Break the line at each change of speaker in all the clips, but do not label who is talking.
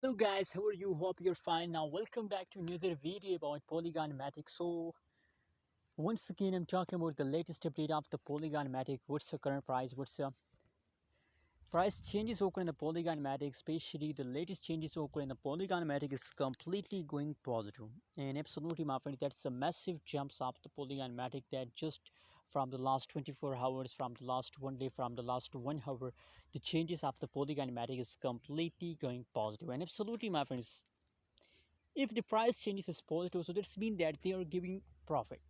Hello guys, how are you? Hope you're fine. Now welcome back to another video about Polygon Matic. So once again I'm talking about the latest update of the Polygon Matic. What's the current price? What's the price changes occur in the Polygon Matic, especially the latest changes occur in the Polygon Matic is completely going positive. And absolutely my friend, that's a massive jumps of the Polygon Matic that just from the last 24 hours, from the last one day, from the last 1 hour, the changes of the Polygon Matic is completely going positive. And absolutely my friends, if the price changes is positive, so that's mean that they are giving profit.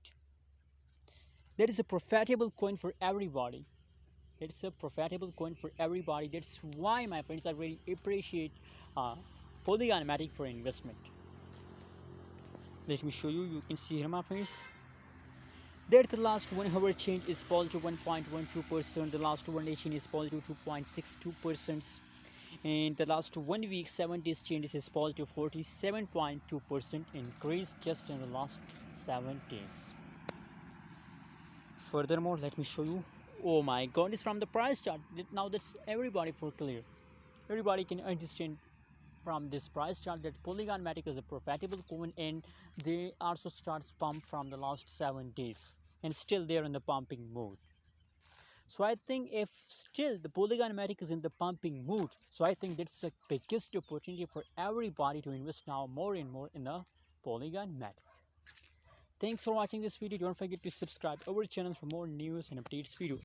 That is a profitable coin for everybody. It's a profitable coin for everybody. That's why my friends, I really appreciate Polygon Matic for investment. Let me show you. You can see here my friends that the last 1 hour change is positive 1.12%. The last 1 day change is positive 2.62%. And the last 1 week 7 days changes is positive 47.2% increase just in the last 7 days. Furthermore, let me show you. Oh my god, it's from the price chart. Now that's everybody for clear. Everybody can understand from this price chart that Polygon Matic is a profitable coin, and they also starts pump from the last 7 days and still they're in the pumping mode. So I think if still the Polygon Matic is in the pumping mood, so I think that's the biggest opportunity for everybody to invest now more and more in the Polygon Matic. Thanks for watching this video. Don't forget to subscribe our channel for more news and updates video.